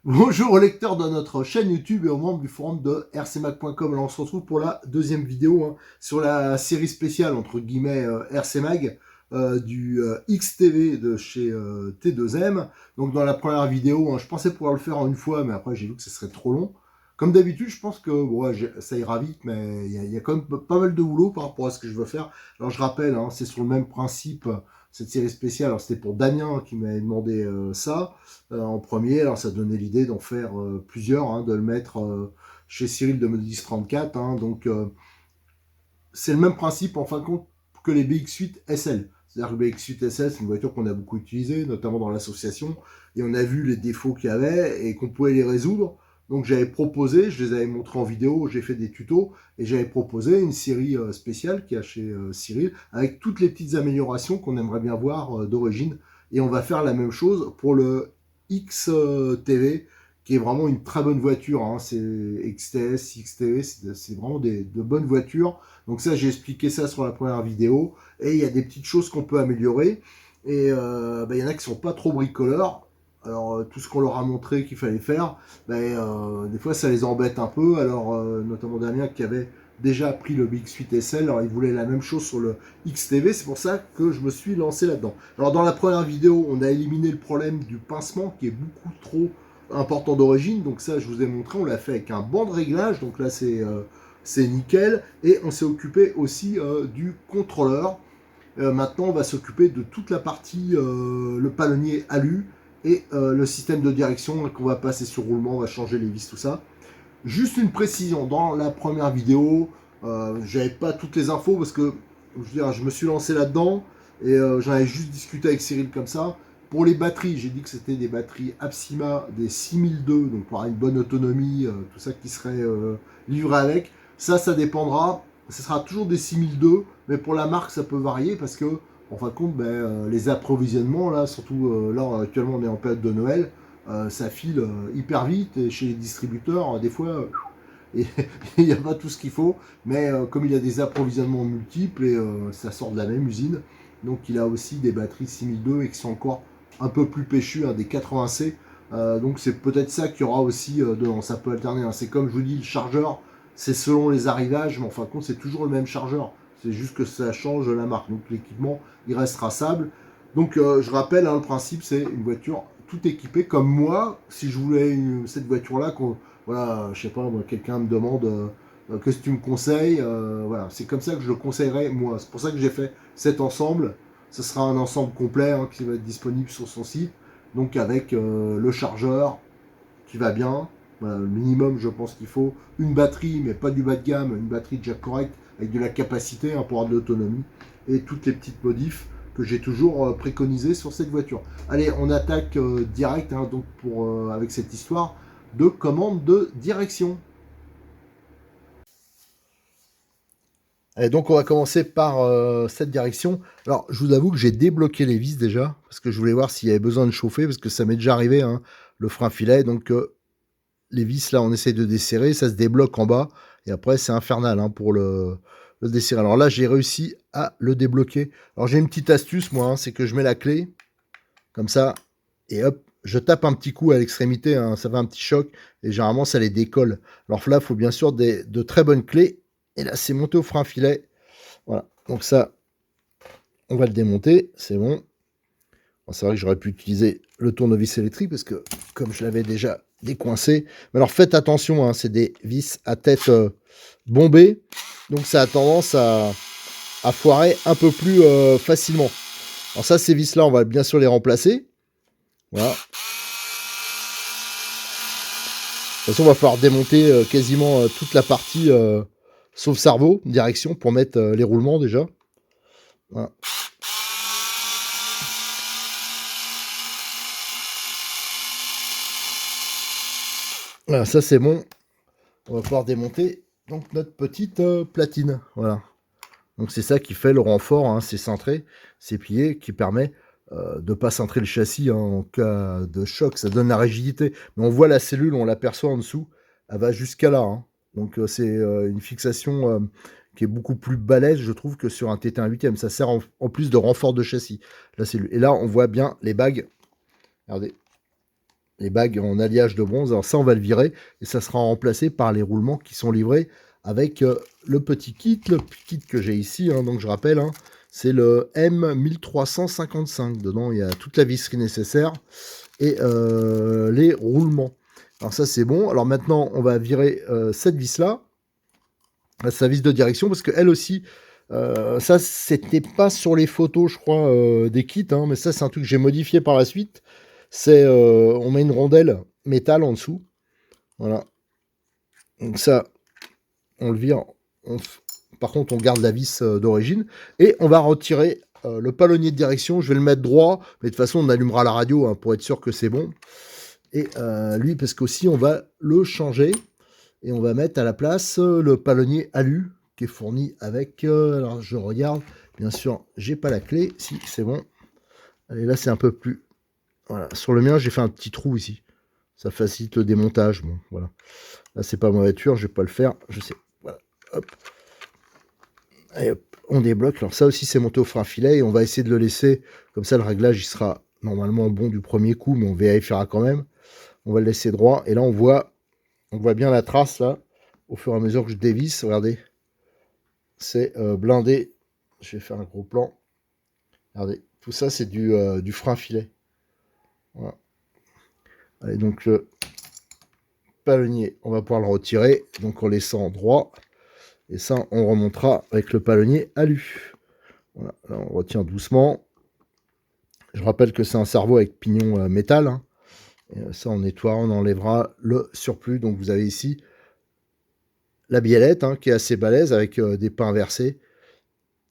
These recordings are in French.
Bonjour aux lecteurs de notre chaîne YouTube et aux membres du forum de rcmag.com. Alors on se retrouve pour la deuxième vidéo sur la série spéciale entre guillemets RCMag du XTV de chez T2M. Donc dans la première vidéo, je pensais pouvoir le faire en une fois, mais après j'ai vu que ce serait trop long. Comme d'habitude, je pense que ça ira vite, mais il y a quand même pas mal de boulot par rapport à ce que je veux faire. Alors je rappelle, c'est sur le même principe, cette série spéciale. Alors c'était pour Damien qui m'avait demandé ça en premier. Alors ça donnait l'idée d'en faire plusieurs, de le mettre chez Cyril de Modis 34. Donc c'est le même principe en fin de compte que les BX8 SL. C'est-à-dire que le BX8 SL, c'est une voiture qu'on a beaucoup utilisée, notamment dans l'association, et on a vu les défauts qu'il y avait et qu'on pouvait les résoudre. Donc j'avais proposé, je les avais montrés en vidéo, j'ai fait des tutos, et j'avais proposé une série spéciale qui a chez Cyril, avec toutes les petites améliorations qu'on aimerait bien voir d'origine. Et on va faire la même chose pour le XTV, qui est vraiment une très bonne voiture. C'est XTS, XTV, c'est vraiment de bonnes voitures. Donc ça, j'ai expliqué ça sur la première vidéo. Et il y a des petites choses qu'on peut améliorer. Et il y en a qui sont pas trop bricoleurs. Alors tout ce qu'on leur a montré qu'il fallait faire, des fois ça les embête un peu. Alors notamment Damien qui avait déjà pris le Big Suite SL, alors il voulait la même chose sur le XTV, c'est pour ça que je me suis lancé là-dedans. Alors dans la première vidéo, on a éliminé le problème du pincement qui est beaucoup trop important d'origine, donc ça je vous ai montré, on l'a fait avec un banc de réglage, donc là c'est nickel, et on s'est occupé aussi du contrôleur. Maintenant on va s'occuper de toute la partie, le palonnier alu, et le système de direction qu'on va passer sur roulement, on va changer les vis, tout ça. Juste une précision, dans la première vidéo, j'avais pas toutes les infos parce que je me suis lancé là-dedans et j'en avais juste discuté avec Cyril comme ça. Pour les batteries, j'ai dit que c'était des batteries Apsima, des 6002, donc pour avoir une bonne autonomie, tout ça qui serait livré avec. Ça dépendra. Ce sera toujours des 6002, mais pour la marque, ça peut varier parce que, en fin de compte, les approvisionnements, là, surtout là, actuellement, on est en période de Noël, ça file hyper vite et chez les distributeurs, des fois, il n'y a pas tout ce qu'il faut, mais comme il y a des approvisionnements multiples et ça sort de la même usine, donc il a aussi des batteries 6002 et qui sont encore un peu plus péchues, des 80C. Donc c'est peut-être ça qu'il y aura aussi dedans, ça peut alterner. C'est comme je vous dis, le chargeur, c'est selon les arrivages, mais en fin de compte, c'est toujours le même chargeur. C'est juste que ça change la marque. Donc l'équipement, il reste traçable. Donc je rappelle, le principe, c'est une voiture tout équipée comme moi. Si je voulais cette voiture-là, voilà, je sais pas, moi, quelqu'un me demande qu'est-ce que tu me conseilles, voilà, c'est comme ça que je le conseillerais moi. C'est pour ça que j'ai fait cet ensemble. Ce sera un ensemble complet qui va être disponible sur son site. Donc avec le chargeur qui va bien, voilà, le minimum je pense qu'il faut, une batterie mais pas du bas de gamme, une batterie déjà correcte avec de la capacité pour avoir de l'autonomie et toutes les petites modifs que j'ai toujours préconisées sur cette voiture. Allez, on attaque direct donc avec cette histoire de commande de direction. Et donc on va commencer par cette direction. Alors je vous avoue que j'ai débloqué les vis déjà, parce que je voulais voir s'il y avait besoin de chauffer, parce que ça m'est déjà arrivé, le frein filet. Donc les vis là on essaie de desserrer, ça se débloque en bas, et après c'est infernal pour le desserrer. Alors là j'ai réussi à le débloquer. Alors j'ai une petite astuce moi, c'est que je mets la clé, comme ça, et hop, je tape un petit coup à l'extrémité, ça fait un petit choc, et généralement ça les décolle. Alors là il faut bien sûr de très bonnes clés, et là c'est monté au frein filet. Voilà, donc ça, on va le démonter, c'est bon. Bon, c'est vrai que j'aurais pu utiliser le tournevis électrique parce que comme je l'avais déjà décoincé. Mais alors faites attention, c'est des vis à tête bombée, donc ça a tendance à foirer un peu plus facilement. Alors ça, ces vis là, on va bien sûr les remplacer. Voilà. De toute façon, on va falloir démonter quasiment toute la partie sauf cerveau, direction, pour mettre les roulements déjà. Voilà. Voilà, ça c'est bon. On va pouvoir démonter donc notre petite platine. Voilà. Donc c'est ça qui fait le renfort, c'est centré, c'est plié, qui permet de ne pas cintrer le châssis en cas de choc. Ça donne la rigidité. Mais on voit la cellule, on l'aperçoit en dessous, elle va jusqu'à là. Donc c'est une fixation qui est beaucoup plus balèze, je trouve, que sur un TT1 8e. Ça sert en plus de renfort de châssis, la cellule. Et là, on voit bien les bagues. Regardez. les bagues en alliage de bronze. Alors ça, on va le virer et ça sera remplacé par les roulements qui sont livrés avec le petit kit que j'ai ici. Hein, donc je rappelle, hein, c'est le M1355. Dedans, il y a toute la visserie nécessaire et les roulements. Alors ça, c'est bon. Alors maintenant, on va virer cette vis-là, sa vis de direction, parce qu'elle aussi, ça, c'était pas sur les photos, je crois, des kits, hein, mais ça, c'est un truc que j'ai modifié par la suite. C'est, on met une rondelle métal en dessous. Voilà. Donc ça, on le vire. Par contre, on garde la vis d'origine. Et on va retirer le palonnier de direction. Je vais le mettre droit. Mais de toute façon, on allumera la radio hein, pour être sûr que c'est bon. Et lui, parce qu'aussi, on va le changer. Et on va mettre à la place le palonnier alu qui est fourni avec... alors, je regarde. Bien sûr, j'ai pas la clé. Si, c'est bon. Allez, là, c'est un peu plus... Voilà. Sur le mien, j'ai fait un petit trou ici. Ça facilite le démontage. Bon, voilà. Là, c'est pas ma voiture. Je vais pas le faire. Je sais. Voilà. Hop. Et hop, on débloque. Alors ça aussi, c'est monté au frein filet. Et on va essayer de le laisser. Comme ça, le réglage, il sera normalement bon du premier coup. Mais on vérifiera quand même. On va le laisser droit. Et là, on voit bien la trace, là. Au fur et à mesure que je dévisse. Regardez. C'est blindé. Je vais faire un gros plan. Regardez. Tout ça, c'est du frein filet. Voilà. Allez, donc le palonnier, on va pouvoir le retirer. Donc en laissant droit. Et ça, on remontera avec le palonnier alu. Voilà, là, on retient doucement. Je rappelle que c'est un cerveau avec pignon métal. Hein. Et ça, on nettoie, on enlèvera le surplus. Donc, vous avez ici la biellette hein, qui est assez balèze avec des pins inversés.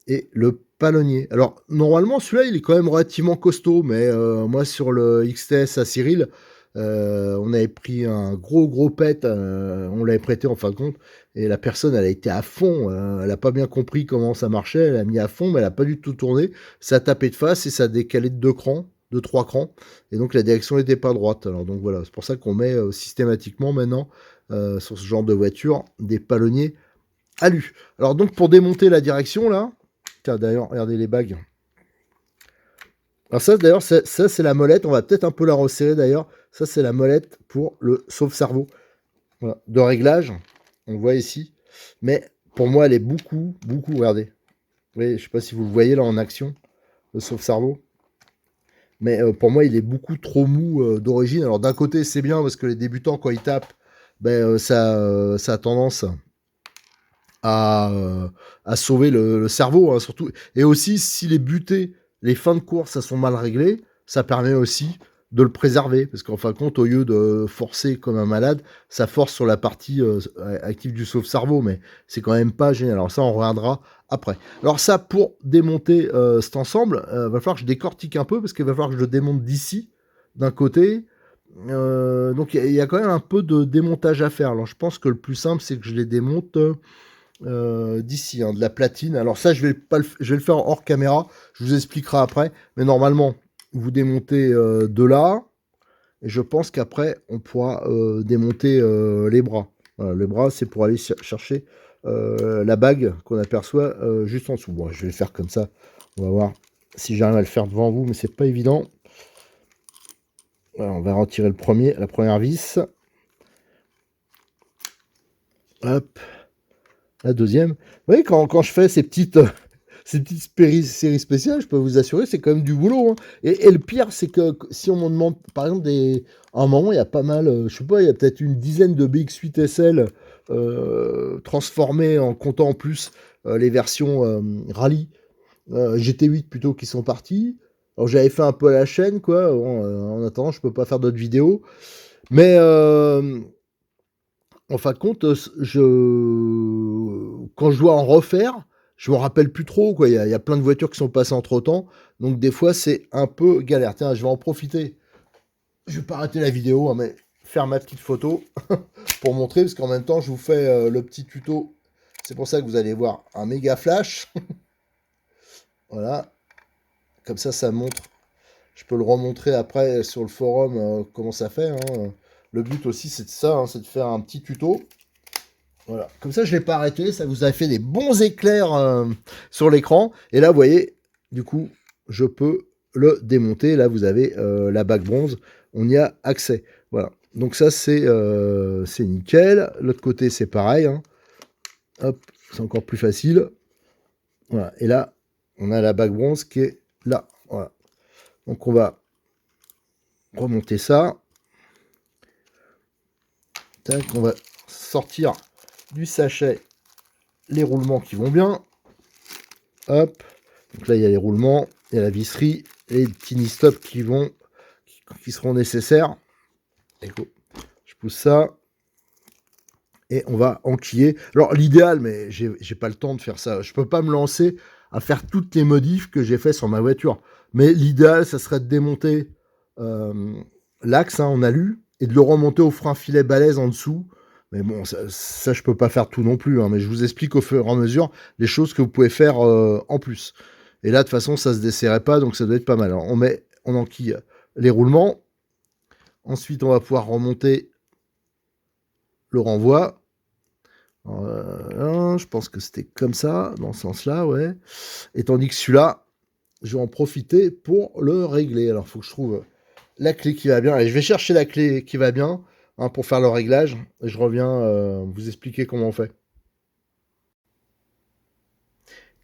Et le palonnier. Alors, normalement, celui-là, il est quand même relativement costaud. Mais moi, sur le XTS à Cyril, on avait pris un gros pet, on l'avait prêté en fin de compte, et la personne elle a été à fond, elle a pas bien compris comment ça marchait, elle a mis à fond, mais elle a pas du tout tourné, ça a tapé de face et ça a décalé de 2 crans, de 3 crans, et donc la direction n'était pas droite. Alors donc voilà, c'est pour ça qu'on met systématiquement maintenant sur ce genre de voiture des palonniers alu. Alors donc pour démonter la direction là, tiens d'ailleurs regardez les bagues. Alors ça d'ailleurs ça c'est la molette, on va peut-être un peu la resserrer d'ailleurs. Ça, c'est la molette pour le sauve-cerveau. Voilà. De réglage, on le voit ici. Mais pour moi, elle est beaucoup, regardez. Vous voyez, je ne sais pas si vous le voyez là en action, le sauve-cerveau. Mais pour moi, il est beaucoup trop mou d'origine. Alors d'un côté, c'est bien parce que les débutants, quand ils tapent, ben, ça a tendance à sauver le cerveau, hein, surtout. Et aussi, si les butées, les fins de course, ça sont mal réglées, ça permet aussi de le préserver, parce qu'en fin de compte, au lieu de forcer comme un malade, ça force sur la partie active du sauve-cerveau, mais c'est quand même pas génial. Alors ça, on regardera après. Alors ça, pour démonter cet ensemble, va falloir que je décortique un peu, parce qu'il va falloir que je le démonte d'ici, d'un côté. Donc il y a quand même un peu de démontage à faire. Alors je pense que le plus simple, c'est que je les démonte d'ici, hein, de la platine. Alors ça, je vais le faire hors caméra, je vous expliquerai après, mais normalement, vous démontez de là, et je pense qu'après, on pourra démonter les bras. Voilà, les bras, c'est pour aller chercher la bague qu'on aperçoit juste en dessous. Bon, je vais le faire comme ça, on va voir si j'arrive à le faire devant vous, mais c'est pas évident. Voilà, on va retirer la première vis. Hop. La deuxième. Vous voyez, quand je fais ces petites séries spéciales, je peux vous assurer, c'est quand même du boulot. Hein. Et le pire, c'est que si on me demande, par exemple, à un moment, il y a pas mal, je sais pas, il y a peut-être une dizaine de BX8 SL transformés en comptant en plus les versions rallye, GT8 plutôt, qui sont parties. Alors j'avais fait un peu à la chaîne, quoi. Bon, en attendant, je peux pas faire d'autres vidéos. Mais en fin de compte, quand je dois en refaire, je me rappelle plus trop, quoi. Il y a plein de voitures qui sont passées entre-temps. Donc, des fois, c'est un peu galère. Tiens, je vais en profiter. Je vais pas arrêter la vidéo, hein, mais faire ma petite photo pour montrer, parce qu'en même temps, je vous fais le petit tuto. C'est pour ça que vous allez voir un méga flash. Voilà. Comme ça montre. Je peux le remontrer après sur le forum comment ça fait. Hein. Le but aussi, c'est de ça, hein, c'est de faire un petit tuto. Voilà. Comme ça, je ne l'ai pas arrêté. Ça vous a fait des bons éclairs sur l'écran. Et là, vous voyez, du coup, je peux le démonter. Là, vous avez la bague bronze. On y a accès. Voilà. Donc ça, c'est nickel. L'autre côté, c'est pareil. Hein. Hop, c'est encore plus facile. Voilà. Et là, on a la bague bronze qui est là. Voilà. Donc on va remonter ça. Tac, on va sortir du sachet les roulements qui vont bien. Hop. Donc là, il y a les roulements, il y a la visserie, et les petits stops qui seront nécessaires. Écoute, je pousse ça. Et on va enquiller. Alors l'idéal, mais j'ai pas le temps de faire ça. Je peux pas me lancer à faire toutes les modifs que j'ai fait sur ma voiture. Mais l'idéal, ça serait de démonter l'axe en alu et de le remonter au frein filet balèze en dessous. Mais bon, ça je peux pas faire tout non plus. Hein, mais je vous explique au fur et à mesure les choses que vous pouvez faire en plus. Et là, de toute façon, ça se desserrait pas, donc ça doit être pas mal. Alors, on enquille les roulements. Ensuite, on va pouvoir remonter le renvoi. Je pense que c'était comme ça, dans ce sens-là, ouais. Et tandis que celui-là, je vais en profiter pour le régler. Alors, il faut que je trouve la clé qui va bien. Allez, je vais chercher la clé qui va bien pour faire le réglage. Et je reviens vous expliquer comment on fait.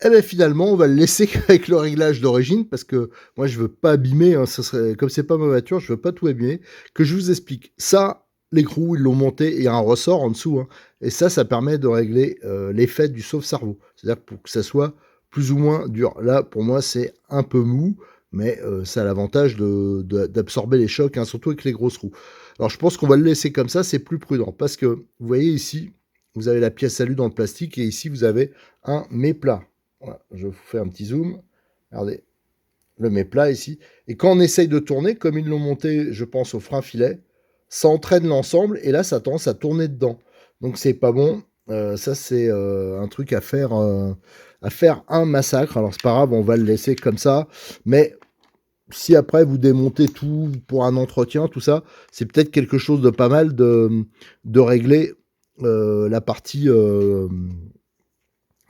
Et bien finalement, on va le laisser avec le réglage d'origine parce que moi, je veux pas abîmer. Hein, ça serait, comme c'est pas ma voiture, je veux pas tout abîmer. Que je vous explique. Ça, l'écrou, ils l'ont monté et il y a un ressort en dessous. Hein, et ça permet de régler l'effet du sauve-cerveau. C'est-à-dire pour que ça soit plus ou moins dur. Là, pour moi, c'est un peu mou, mais ça a l'avantage d'absorber les chocs, hein, surtout avec les grosses roues. Alors, je pense qu'on va le laisser comme ça, c'est plus prudent. Parce que, vous voyez ici, vous avez la pièce alu dans le plastique et ici, vous avez un méplat. Voilà, je vous fais un petit zoom. Regardez, le méplat ici. Et quand on essaye de tourner, comme ils l'ont monté, je pense, au frein filet, ça entraîne l'ensemble et là, ça tendance à tourner dedans. Donc, c'est pas bon. Ça, c'est un truc à faire un massacre. Alors, c'est pas grave, on va le laisser comme ça. Mais si après, vous démontez tout pour un entretien, tout ça, c'est peut-être quelque chose de pas mal de régler la partie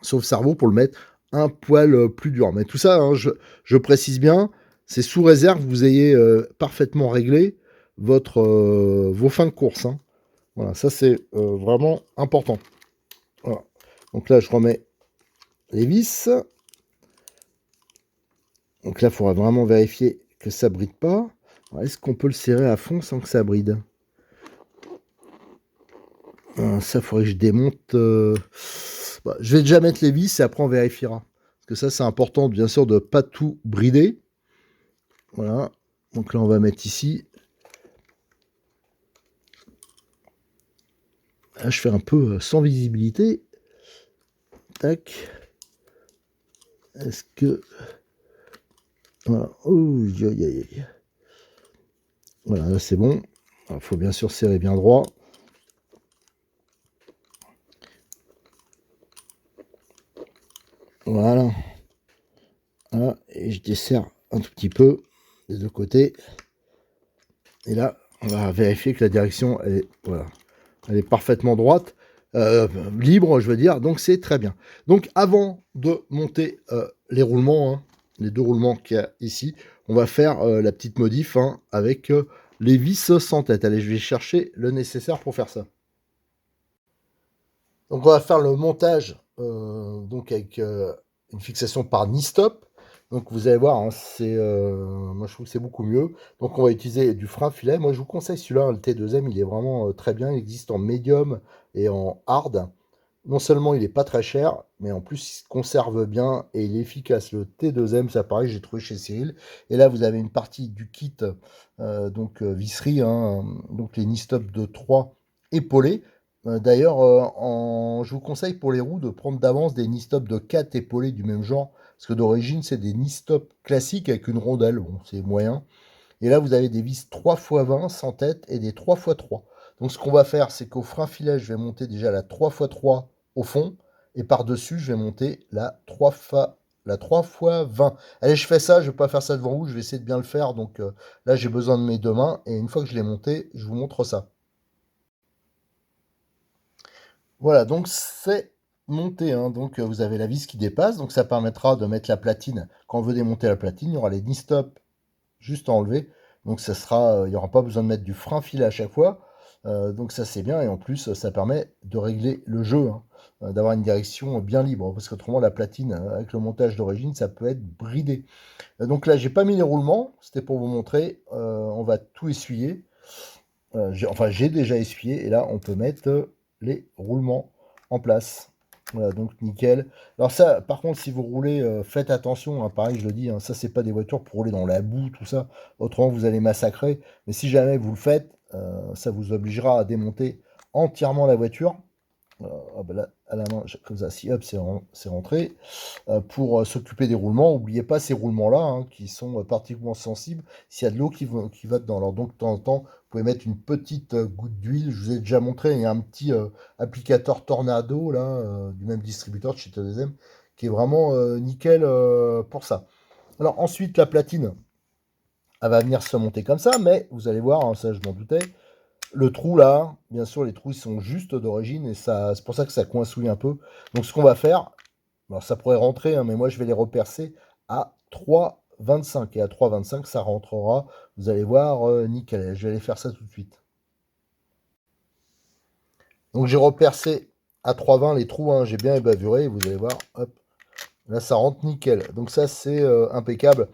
sauve-cerveau pour le mettre un poil plus dur. Mais tout ça, hein, je précise bien, c'est sous réserve que vous ayez parfaitement réglé vos fins de course. Hein. Voilà, ça c'est vraiment important. Voilà. Donc là, je remets les vis. Donc là, il faudra vraiment vérifier que ça bride pas. Est-ce qu'on peut le serrer à fond sans que ça bride? Ça, il faudrait que je démonte. Bah, je vais déjà mettre les vis et après on vérifiera. Parce que ça, c'est important, bien sûr, de ne pas tout brider. Voilà. Donc là, on va mettre ici. Là, je fais un peu sans visibilité. Tac. Est-ce que... Voilà. Oh, voilà, là, c'est bon. Il faut bien sûr serrer bien droit. Voilà. Voilà. Et je desserre un tout petit peu des deux côtés. Et là, on va vérifier que la direction, elle est, voilà, elle est parfaitement droite. Libre, je veux dire, donc c'est très bien. Donc avant de monter les roulements, hein, les deux roulements qu'il y a ici, on va faire la petite modif hein, avec les vis sans tête. Allez, je vais chercher le nécessaire pour faire ça. Donc on va faire le montage donc avec une fixation par knee-stop. Donc vous allez voir, hein, moi je trouve que c'est beaucoup mieux. Donc on va utiliser du frein filet. Moi je vous conseille celui-là, le T2M, il est vraiment très bien. Il existe en médium et en hard. Non seulement il n'est pas très cher, mais en plus il se conserve bien et il est efficace. Le T2M, ça pareil, j'ai trouvé chez Cyril. Et là vous avez une partie du kit, donc visserie, hein, donc les knee-stop de 3 épaulés. D'ailleurs, je vous conseille pour les roues de prendre d'avance des knee-stop de 4 épaulés du même genre. Parce que d'origine, c'est des knee-stop classiques avec une rondelle. Bon, c'est moyen. Et là, vous avez des vis 3x20 sans tête et des 3x3. Donc, ce qu'on va faire, c'est qu'au frein filet, je vais monter déjà la 3x3 au fond. Et par-dessus, je vais monter la 3x20. Allez, je fais ça. Je ne vais pas faire ça devant vous. Je vais essayer de bien le faire. Donc, là, j'ai besoin de mes deux mains. Et une fois que je l'ai monté, je vous montre ça. Voilà, donc c'est monté, hein. Donc vous avez la vis qui dépasse, donc ça permettra de mettre la platine. Quand on veut démonter la platine, il y aura les knee stop juste à enlever. Donc ça sera, il n'y aura pas besoin de mettre du frein filet à chaque fois. Donc ça c'est bien et en plus ça permet de régler le jeu, hein, d'avoir une direction bien libre parce qu'autrement la platine avec le montage d'origine ça peut être bridé. Donc là j'ai pas mis les roulements, c'était pour vous montrer. On va tout essuyer. J'ai déjà essuyé et là on peut mettre les roulements en place. Voilà, donc nickel. Alors ça, par contre, si vous roulez, faites attention, hein, pareil, je le dis, hein, ça, c'est pas des voitures pour rouler dans la boue, tout ça. Autrement, vous allez massacrer. Mais si jamais vous le faites, ça vous obligera à démonter entièrement la voiture. Hop, là, à la main, comme ça, si hop, c'est rentré. Pour s'occuper des roulements, n'oubliez pas ces roulements-là, hein, qui sont particulièrement sensibles s'il y a de l'eau qui va dedans. Alors donc, de temps en temps, vous pouvez mettre une petite goutte d'huile. Je vous ai déjà montré, il y a un petit applicateur Tornado, là, du même distributeur de chez TDM, qui est vraiment nickel pour ça. Alors ensuite, la platine, elle va venir se monter comme ça, mais vous allez voir, hein, ça je m'en doutais, le trou là, bien sûr, les trous ils sont juste d'origine et ça, c'est pour ça que ça coincouille un peu. Donc ce qu'on va faire, alors ça pourrait rentrer, hein, mais moi je vais les repercer à 3,25 et à 3,25 ça rentrera. Vous allez voir, nickel. Je vais aller faire ça tout de suite. Donc j'ai repercé à 3,20 les trous, hein, j'ai bien ébavuré. Vous allez voir, hop, là ça rentre nickel. Donc ça c'est impeccable.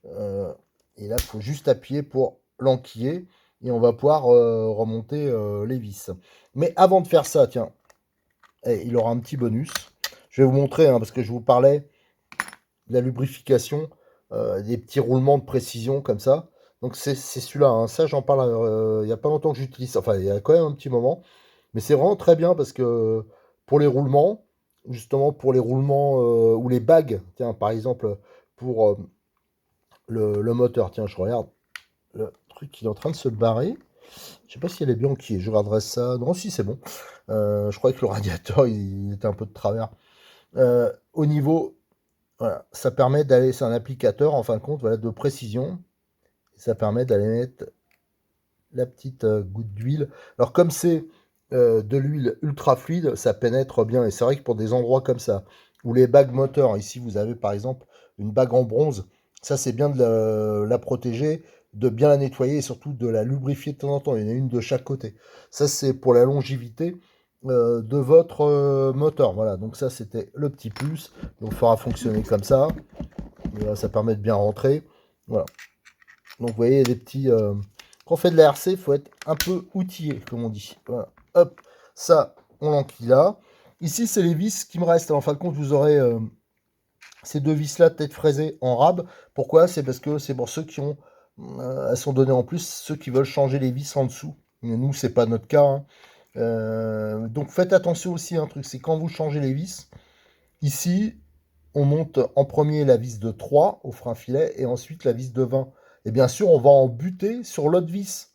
Et là il faut juste appuyer pour l'enquiller et on va pouvoir remonter les vis. Mais avant de faire ça, tiens, il aura un petit bonus. Je vais vous montrer, hein, parce que je vous parlais de la lubrification, des petits roulements de précision comme ça. Donc c'est celui-là, hein. Ça j'en parle il n'y a pas longtemps que j'utilise, enfin il y a quand même un petit moment. Mais c'est vraiment très bien parce que pour les roulements, justement pour les roulements ou les bagues, tiens par exemple pour le moteur, tiens je regarde, le truc il est en train de se barrer. Je sais pas si elle est bien enquillée, je regarderai ça. Non, si c'est bon. Je croyais que le radiateur il était un peu de travers. Au niveau, voilà, ça permet d'aller, c'est un applicateur en fin de compte, voilà, de précision. Ça permet d'aller mettre la petite goutte d'huile. Alors comme c'est de l'huile ultra fluide, ça pénètre bien. Et c'est vrai que pour des endroits comme ça, où les bagues moteurs, ici vous avez par exemple une bague en bronze, ça c'est bien de la protéger, de bien la nettoyer et surtout de la lubrifier de temps en temps. Il y en a une de chaque côté. Ça c'est pour la longévité de votre moteur. Voilà, donc ça c'était le petit plus. Donc il faudra fonctionner comme ça. Et, ça permet de bien rentrer. Voilà. Donc vous voyez, des petits... Quand on fait de la RC, il faut être un peu outillé, comme on dit. Voilà. Hop, ça, on l'enquille là. Ici, c'est les vis qui me restent. En fin de compte, vous aurez ces deux vis-là peut-être fraisées en rab. Pourquoi? C'est parce que c'est pour ceux qui ont... elles sont données en plus, ceux qui veulent changer les vis en dessous. Mais nous, c'est pas notre cas, hein. Donc faites attention aussi à un truc, c'est quand vous changez les vis, ici, on monte en premier la vis de 3 au frein filet et ensuite la vis de 20. Et bien sûr, on va en buter sur l'autre vis.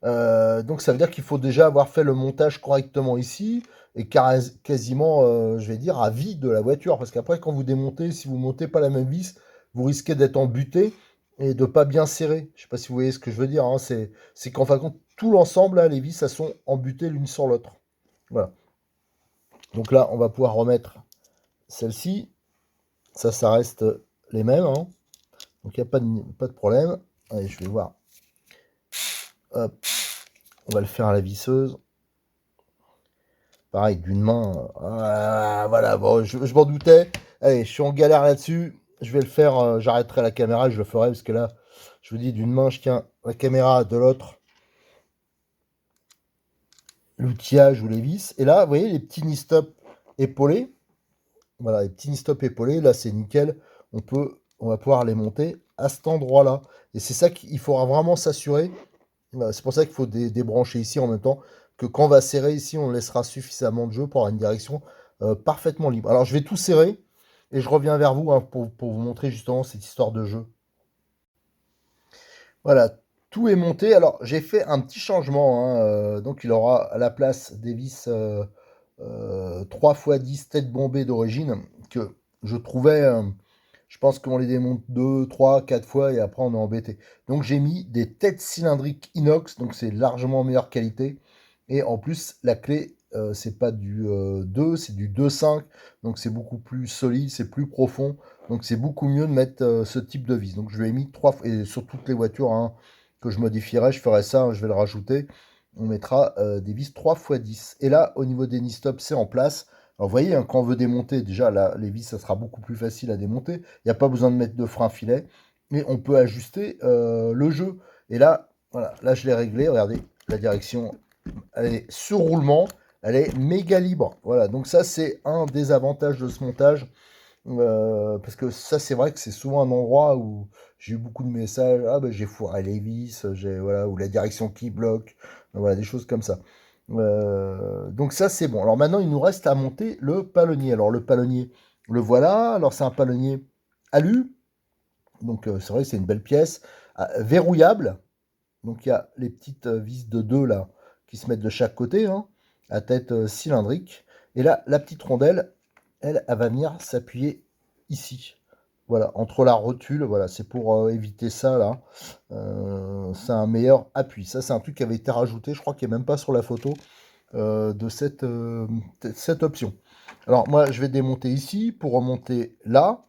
Donc ça veut dire qu'il faut déjà avoir fait le montage correctement ici et quasiment, je vais dire, à vie de la voiture. Parce qu'après, quand vous démontez, si vous ne montez pas la même vis, vous risquez d'être embuté et de pas bien serrer. Je ne sais pas si vous voyez ce que je veux dire, hein. C'est qu'en fin de compte, tout l'ensemble, là, les vis, elles sont embutées l'une sur l'autre. Voilà. Donc là, on va pouvoir remettre celle-ci. Ça reste les mêmes, hein. Donc il n'y a pas de problème. Allez, je vais voir. Hop. On va le faire à la visseuse. Pareil, d'une main. Voilà, bon, je m'en doutais. Allez, je suis en galère là-dessus. Je vais le faire. J'arrêterai la caméra, je le ferai. Parce que là, je vous dis, d'une main, je tiens la caméra, de l'autre, l'outillage ou les vis. Et là, vous voyez, les petits knee-stop épaulés. Voilà, les petits knee-stop épaulés. Là, c'est nickel. On va pouvoir les monter à cet endroit-là. Et c'est ça qu'il faudra vraiment s'assurer. C'est pour ça qu'il faut débrancher ici en même temps que quand on va serrer ici, on laissera suffisamment de jeu pour avoir une direction parfaitement libre. Alors je vais tout serrer et je reviens vers vous, hein, pour vous montrer justement cette histoire de jeu. Voilà, tout est monté. Alors j'ai fait un petit changement, hein, donc il aura à la place des vis 3x10 têtes bombées d'origine que je trouvais... je pense qu'on les démonte 2, 3, 4 fois et après on est embêté. Donc j'ai mis des têtes cylindriques inox, donc c'est largement meilleure qualité. Et en plus, la clé, c'est pas du 2, c'est du 2,5. Donc c'est beaucoup plus solide, c'est plus profond. Donc c'est beaucoup mieux de mettre ce type de vis. Donc je lui ai mis 3 fois, et sur toutes les voitures, hein, que je modifierai, je ferai ça, hein, je vais le rajouter. On mettra des vis 3x10. Et là, au niveau des knee-stops, c'est en place. Alors vous voyez, hein, quand on veut démonter, déjà, là, les vis, ça sera beaucoup plus facile à démonter. Il n'y a pas besoin de mettre de frein filet. Mais on peut ajuster le jeu. Et là, voilà, là, je l'ai réglé. Regardez, la direction, elle est sur roulement. Elle est méga libre. Voilà, donc ça, c'est un des avantages de ce montage. Parce que ça, c'est vrai que c'est souvent un endroit où j'ai eu beaucoup de messages. Ah, ben j'ai foiré les vis, voilà, ou la direction qui bloque. Voilà, des choses comme ça. Donc ça, c'est bon. Alors maintenant, il nous reste à monter le palonnier. Alors le palonnier, le voilà. Alors c'est un palonnier alu. Donc c'est vrai que c'est une belle pièce. Verrouillable. Donc il y a les petites vis de 2 là qui se mettent de chaque côté, hein, à tête cylindrique. Et là, la petite rondelle, elle va venir s'appuyer ici. Voilà, entre la rotule, voilà, c'est pour éviter ça là. C'est un meilleur appui. Ça, c'est un truc qui avait été rajouté, je crois qu'il n'est même pas sur la photo de cette option. Alors moi, je vais démonter ici pour remonter là.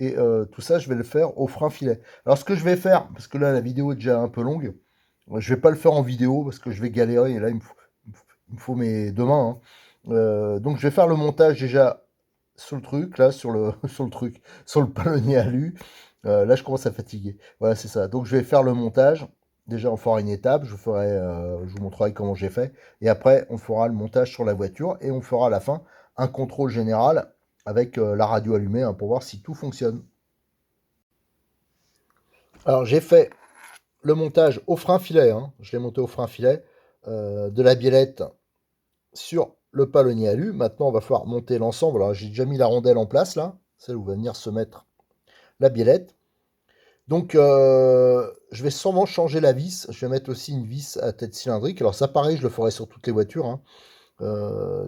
Et tout ça, je vais le faire au frein filet. Alors ce que je vais faire, parce que là, la vidéo est déjà un peu longue, je vais pas le faire en vidéo parce que je vais galérer. Et là, il me faut mes deux mains, hein. Donc je vais faire le montage déjà sur le truc, là, sur le, sur le truc, sur le palonnier alu. Là, je commence à fatiguer. Voilà, c'est ça. Donc je vais faire le montage. Déjà, on fera une étape. Je vous montrerai comment j'ai fait. Et après, on fera le montage sur la voiture. Et on fera à la fin un contrôle général avec la radio allumée, hein, pour voir si tout fonctionne. Alors, j'ai fait le montage au frein filet, hein. Je l'ai monté au frein filet de la biellette sur le palonnier alu. Maintenant, on va falloir monter l'ensemble. Alors, j'ai déjà mis la rondelle en place, là, celle où va venir se mettre la biellette. Donc, je vais sûrement changer la vis. Je vais mettre aussi une vis à tête cylindrique. Alors, ça, pareil, je le ferai sur toutes les voitures, hein.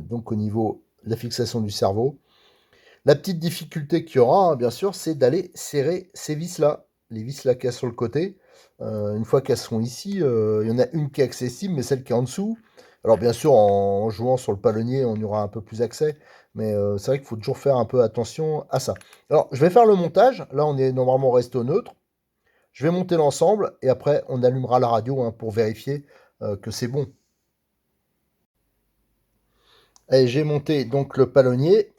Donc, au niveau de la fixation du cerveau. La petite difficulté qu'il y aura, hein, bien sûr, c'est d'aller serrer ces vis-là. Les vis-là qu'il y a sur le côté. Une fois qu'elles seront ici, il y en a une qui est accessible, mais celle qui est en dessous. Alors bien sûr, en jouant sur le palonnier, on y aura un peu plus accès. Mais c'est vrai qu'il faut toujours faire un peu attention à ça. Alors, je vais faire le montage. Là, on est normalement resté au neutre. Je vais monter l'ensemble et après, on allumera la radio, hein, pour vérifier que c'est bon. Allez, j'ai monté donc le palonnier.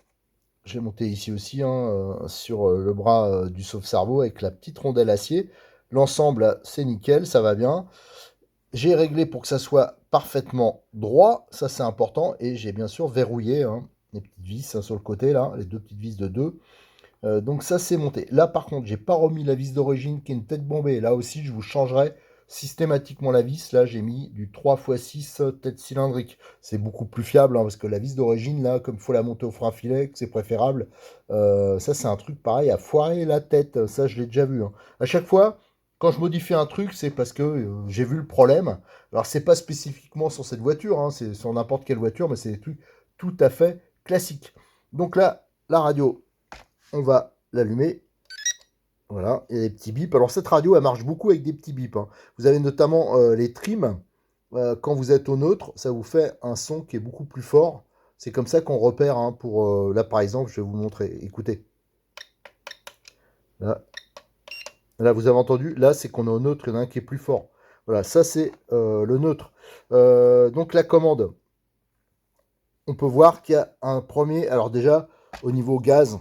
J'ai monté ici aussi, hein, sur le bras du sauve-cerveau avec la petite rondelle acier. L'ensemble, c'est nickel, ça va bien. J'ai réglé pour que ça soit parfaitement droit, ça c'est important. Et j'ai bien sûr verrouillé, hein, les petites vis, hein, sur le côté, là, les deux petites vis de 2. Donc ça c'est monté. Là par contre, j'ai pas remis la vis d'origine qui est une tête bombée. Là aussi, je vous changerai systématiquement la vis. Là, j'ai mis du 3x6 tête cylindrique. C'est beaucoup plus fiable, hein, parce que la vis d'origine, là, comme il faut la monter au frein filet, que c'est préférable, ça, c'est un truc pareil à foirer la tête. Ça, je l'ai déjà vu, hein. À chaque fois, quand je modifie un truc, c'est parce que j'ai vu le problème. Alors, c'est pas spécifiquement sur cette voiture, hein, c'est sur n'importe quelle voiture, mais c'est des trucs tout à fait classiques. Donc là, la radio, on va l'allumer. Voilà, et les petits bips. Alors cette radio, elle marche beaucoup avec des petits bips, hein. Vous avez notamment les trims. Quand vous êtes au neutre, ça vous fait un son qui est beaucoup plus fort. C'est comme ça qu'on repère, hein, pour... là, par exemple, je vais vous montrer. Écoutez. Là, là vous avez entendu. Là, c'est qu'on est au neutre. Il y en a un qui est plus fort. Voilà, ça, c'est le neutre. Donc la commande. On peut voir qu'il y a un premier... Alors déjà, au niveau gaz,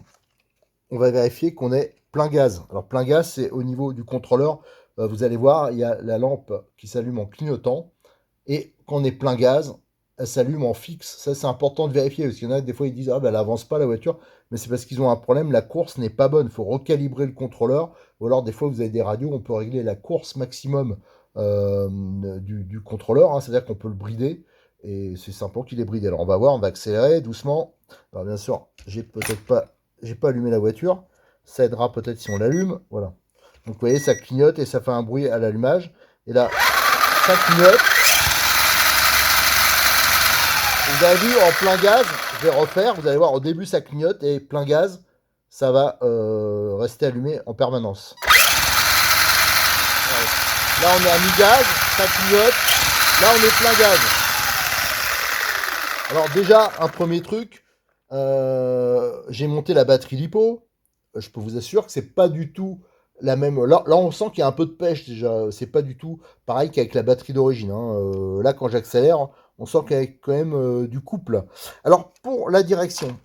on va vérifier qu'on est plein gaz. Alors plein gaz, c'est au niveau du contrôleur. Vous allez voir, il y a la lampe qui s'allume en clignotant. Et quand on est plein gaz, elle s'allume en fixe. Ça, c'est important de vérifier. Parce qu'il y en a, des fois, ils disent, ah ben, elle avance pas la voiture. Mais c'est parce qu'ils ont un problème. La course n'est pas bonne. Il faut recalibrer le contrôleur. Ou alors, des fois, vous avez des radios, on peut régler la course maximum du contrôleur, hein. C'est-à-dire qu'on peut le brider. Et c'est simplement qu'il est bridé. Alors, on va voir, on va accélérer doucement. Alors, bien sûr, j'ai pas allumé la voiture. Ça aidera peut-être si on l'allume. Voilà. Donc, vous voyez, ça clignote et ça fait un bruit à l'allumage. Et là, ça clignote. Vous avez vu, en plein gaz, je vais refaire. Vous allez voir, au début, ça clignote. Et plein gaz, ça va rester allumé en permanence. Ouais. Là, on est à mi-gaz. Ça clignote. Là, on est plein gaz. Alors, déjà, un premier truc. J'ai monté la batterie LiPo. Je peux vous assurer que c'est pas du tout la même. Là, on sent qu'il y a un peu de pêche déjà. C'est pas du tout pareil qu'avec la batterie d'origine, hein. Là, quand j'accélère, on sent qu'il y a quand même du couple. Alors, pour la direction,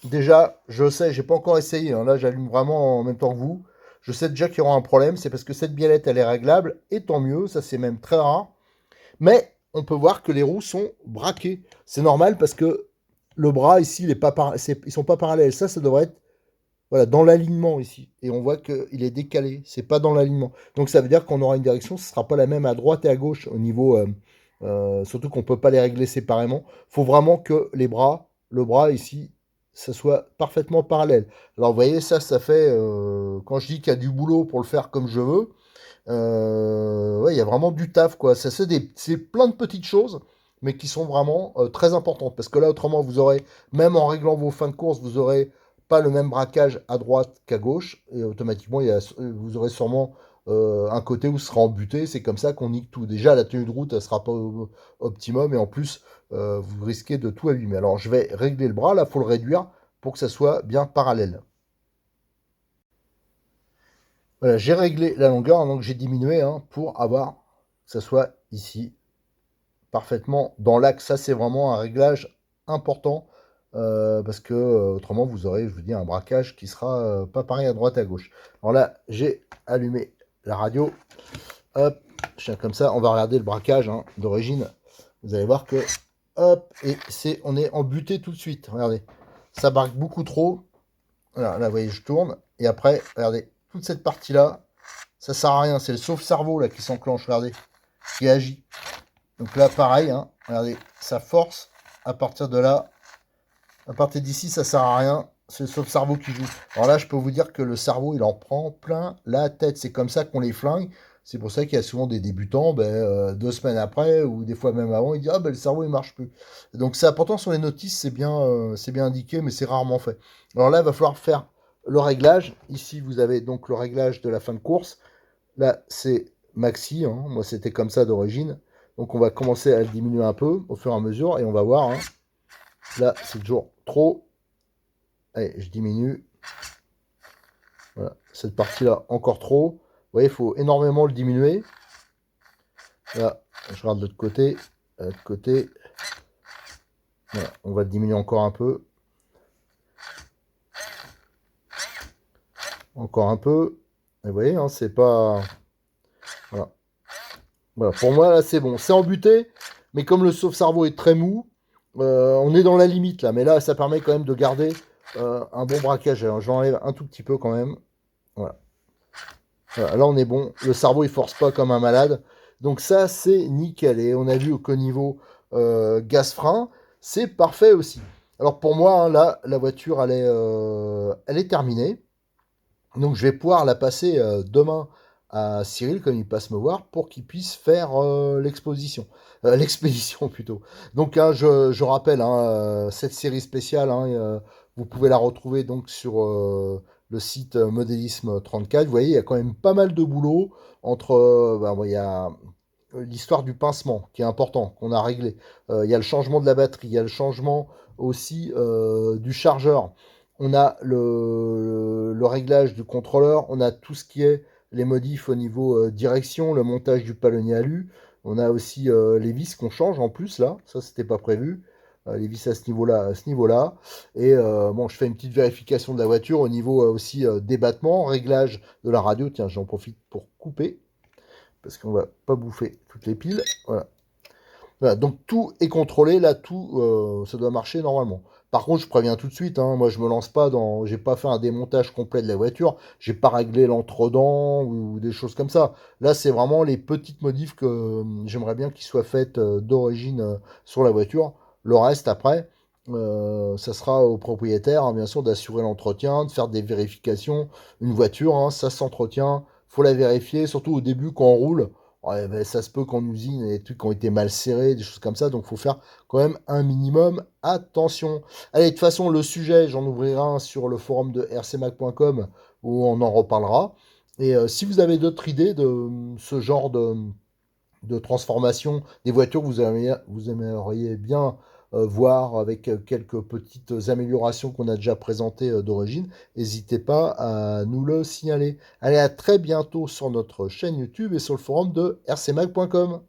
déjà, je sais, j'ai pas encore essayé, hein. Là, j'allume vraiment en même temps que vous. Je sais déjà qu'il y aura un problème. C'est parce que cette biellette, elle est réglable. Et tant mieux, ça c'est même très rare. Mais on peut voir que les roues sont braquées. C'est normal parce que le bras ici, ils sont pas parallèles. Ça devrait être voilà, dans l'alignement ici. Et on voit qu'il est décalé. C'est pas dans l'alignement. Donc ça veut dire qu'on aura une direction, ce sera pas la même à droite et à gauche au niveau. Surtout qu'on peut pas les régler séparément. Il faut vraiment que le bras ici, ça soit parfaitement parallèle. Alors vous voyez, ça fait. Quand je dis qu'il y a du boulot pour le faire comme je veux, ouais, il y a vraiment du taf, quoi. Ça, c'est plein de petites choses, mais qui sont vraiment très importantes. Parce que là, autrement, vous aurez, même en réglant vos fins de course, vous aurez pas le même braquage à droite qu'à gauche. Et automatiquement, vous aurez sûrement un côté où ce sera embuté. C'est comme ça qu'on nique tout. Déjà, la tenue de route, elle sera pas optimum. Et en plus, vous risquez de tout abîmer. Alors, je vais régler le bras. Là, il faut le réduire pour que ça soit bien parallèle. Voilà, j'ai réglé la longueur, donc j'ai diminué hein, pour avoir que ça soit ici parfaitement dans l'axe. Ça, c'est vraiment un réglage important parce que autrement, vous aurez, je vous dis, un braquage qui sera pas pareil à droite à gauche. Alors là, j'ai allumé la radio. Hop, je tiens comme ça. On va regarder le braquage hein, d'origine. Vous allez voir que hop, et on est embuté tout de suite. Regardez, ça braque beaucoup trop. Voilà, là, vous voyez, je tourne. Et après, regardez, toute cette partie-là, ça sert à rien. C'est le sauve-cerveau là qui s'enclenche, regardez, qui agit. Donc là, pareil, hein, regardez, ça force. À partir de là, à partir d'ici, ça sert à rien. C'est le sauve-cerveau qui joue. Alors là, je peux vous dire que le cerveau, il en prend plein la tête. C'est comme ça qu'on les flingue. C'est pour ça qu'il y a souvent des débutants, 2 semaines après, ou des fois même avant, ils disent ah ben le cerveau il marche plus. Donc c'est important sur les notices, c'est bien indiqué, mais c'est rarement fait. Alors là, il va falloir faire le réglage. Ici, vous avez donc le réglage de la fin de course. Là, c'est maxi. Hein. Moi, c'était comme ça d'origine. Donc, on va commencer à le diminuer un peu au fur et à mesure. Et on va voir. Hein. Là, c'est toujours trop. Allez, je diminue. Voilà. Cette partie-là, encore trop. Vous voyez, il faut énormément le diminuer. Là, je regarde de l'autre côté. De l'autre côté. Voilà. On va le diminuer encore un peu. Encore un peu. Et vous voyez, hein, c'est pas... Voilà. Voilà. Pour moi, là, c'est bon. C'est embuté. Mais comme le sauve-cerveau est très mou, on est dans la limite là, mais là ça permet quand même de garder un bon braquage. Alors j'enlève un tout petit peu quand même. Voilà. Voilà. Là on est bon. Le cerveau il force pas comme un malade. Donc ça c'est nickel. Et on a vu qu'au niveau gaz-frein, c'est parfait aussi. Alors pour moi, hein, là, la voiture elle est terminée. Donc je vais pouvoir la passer demain à Cyril quand il passe me voir pour qu'il puisse faire l'exposition. L'expédition plutôt. Donc hein, je rappelle hein, cette série spéciale, hein, vous pouvez la retrouver donc sur le site Modélisme 34. Vous voyez, il y a quand même pas mal de boulot entre il y a l'histoire du pincement qui est important, qu'on a réglé. Il y a le changement de la batterie, il y a le changement aussi du chargeur. On a le réglage du contrôleur, on a tout ce qui est les modifs au niveau direction, le montage du palonnier alu. On a aussi les vis qu'on change en plus là, ça c'était pas prévu. Les vis à ce niveau-là. Et bon, je fais une petite vérification de la voiture au niveau aussi débattement, réglage de la radio. Tiens, j'en profite pour couper parce qu'on va pas bouffer toutes les piles. Voilà. Voilà, donc tout est contrôlé, là tout ça doit marcher normalement. Par contre, je préviens tout de suite, hein, moi je me lance pas dans. J'ai pas fait un démontage complet de la voiture, j'ai pas réglé l'entredent ou des choses comme ça. Là, c'est vraiment les petites modifs que j'aimerais bien qu'ils soient faites d'origine sur la voiture. Le reste, après, ça sera au propriétaire, hein, bien sûr, d'assurer l'entretien, de faire des vérifications. Une voiture, hein, ça s'entretient, faut la vérifier, surtout au début quand on roule. Ouais, ben, ça se peut qu'en usine, il y ait des trucs qui ont été mal serrés, des choses comme ça, donc il faut faire quand même un minimum attention. Allez, de toute façon, le sujet, j'en ouvrirai un sur le forum de rcmac.com où on en reparlera. Et si vous avez d'autres idées de ce genre de transformation des voitures que vous aimeriez bien voire avec quelques petites améliorations qu'on a déjà présentées d'origine, n'hésitez pas à nous le signaler. Allez, à très bientôt sur notre chaîne YouTube et sur le forum de rcmag.com.